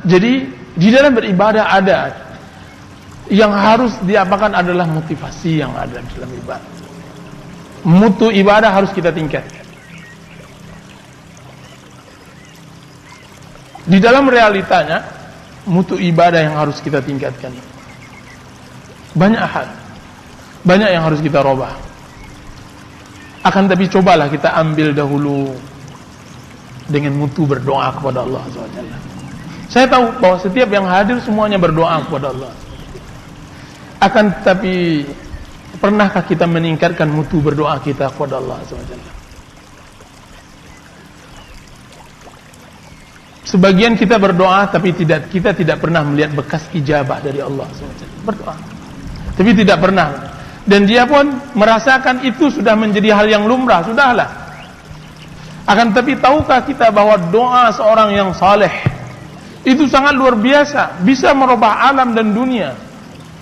Jadi di dalam beribadah ada yang harus diapakan adalah motivasi yang ada di dalam ibadah. Mutu ibadah harus kita tingkatkan. Di dalam realitanya, mutu ibadah yang harus kita tingkatkan. Banyak hal, banyak yang harus kita robah. Akan tapi cobalah kita ambil dahulu dengan mutu berdoa kepada Allah SWT. Saya tahu bahwa setiap yang hadir semuanya berdoa kepada Allah. Akan tetapi pernahkah kita meningkatkan mutu berdoa kita kepada Allah SWT? Sebagian kita berdoa tapi kita tidak pernah melihat bekas ijabah dari Allah SWT. Berdoa tapi tidak pernah, dan dia pun merasakan itu sudah menjadi hal yang lumrah, sudahlah. Akan tapi tahukah kita bahwa doa seorang yang saleh itu sangat luar biasa, bisa merubah alam dan dunia.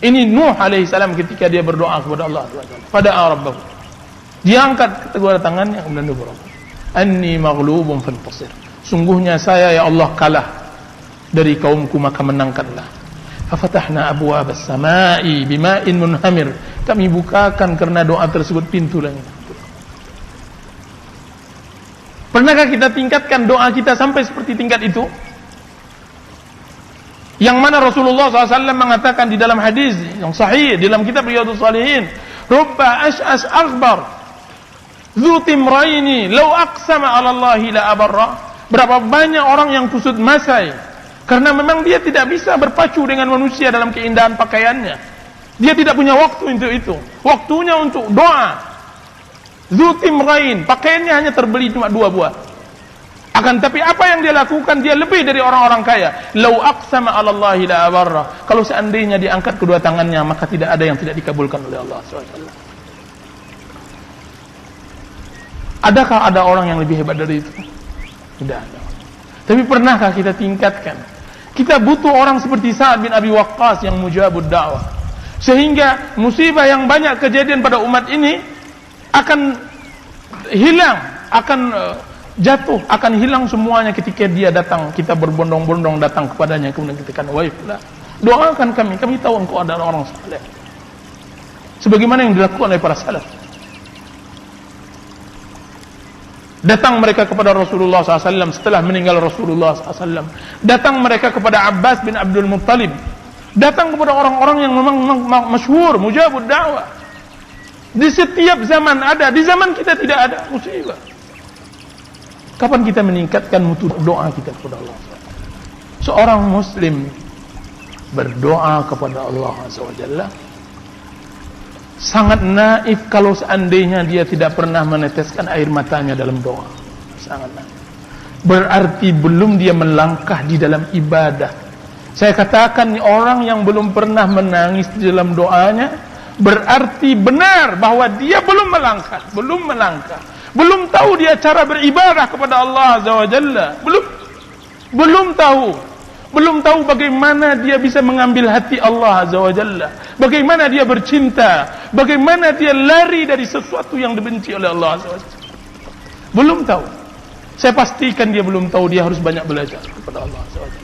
Ini Nuh alaihissalam ketika dia berdoa kepada Allah SWT. Pada Rabbahu, dia angkat kedua tangannya kemudian dia berdoa, anni maghlubun fantasir, sungguhnya saya ya Allah kalah dari kaumku, maka menangkanlah. Fafatahna abwaabas samaa'i bima'in munhamir, kami bukakan karena doa tersebut pintu langit. Pernahkah kita tingkatkan doa kita sampai seperti tingkat itu? Yang mana Rasulullah SAW mengatakan di dalam hadis yang sahih di dalam kitab Riyadhus Shalihin, rubba ash'as akhbar dzu timraini law aqsama 'ala Allahi la abarra. Berapa banyak orang yang kusut masai karena memang dia tidak bisa berpacu dengan manusia dalam keindahan pakaiannya. Dia tidak punya waktu untuk itu. Waktunya untuk doa. Dzu timrain, pakaiannya hanya terbeli cuma 2 buah. Akan tapi apa yang dia lakukan, dia lebih dari orang-orang kaya. Lau aqsama 'ala Allahi la abarra. Kalau seandainya diangkat kedua tangannya, maka tidak ada yang tidak dikabulkan oleh Allah SWT. Adakah ada orang yang lebih hebat dari itu? Tidak ada. Tapi pernahkah kita tingkatkan? Kita butuh orang seperti Sa'ad bin Abi Waqqas yang mujabud da'wah, sehingga musibah yang banyak kejadian pada umat ini akan hilang, akan jatuh, akan hilang semuanya ketika dia datang. Kita berbondong-bondong datang kepadanya, kemudian kita katakan, wahai fulan, doakan kami tahu engkau adalah orang saleh, sebagaimana yang dilakukan oleh para salaf. Datang mereka kepada Rasulullah SAW setelah meninggal Rasulullah SAW. Datang mereka kepada Abbas bin Abdul Muttalib. Datang kepada orang-orang yang memang masyhur, mujabud da'wah. Di setiap zaman ada, di zaman kita tidak ada musibah. Kapan kita meningkatkan mutu doa kita kepada Allah? Seorang muslim berdoa kepada Allah SWT sangat naif kalau seandainya dia tidak pernah meneteskan air matanya dalam doa. Sangat naif. Berarti belum dia melangkah di dalam ibadah. Saya katakan, orang yang belum pernah menangis di dalam doanya, berarti benar bahwa dia belum melangkah. Belum tahu dia cara beribadah kepada Allah Azza wa Jalla. Belum tahu bagaimana dia bisa mengambil hati Allah Azza wa Jalla, bagaimana dia bercinta, bagaimana dia lari dari sesuatu yang dibenci oleh Allah Azza wa Jalla. Belum tahu. Saya pastikan dia belum tahu. Dia harus banyak belajar kepada Allah Azza wa Jalla,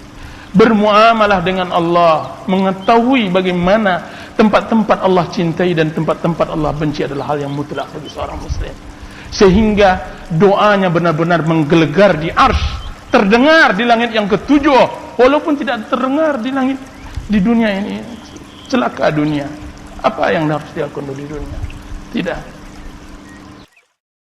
bermuamalah dengan Allah, mengetahui bagaimana tempat-tempat Allah cintai dan tempat-tempat Allah benci adalah hal yang mutlak bagi seorang muslim, sehingga doanya benar-benar menggelegar di arsy, terdengar di langit yang ketujuh, walaupun tidak terdengar di langit di dunia ini. Celaka dunia. Apa yang harus dilakukan di dunia? Tidak.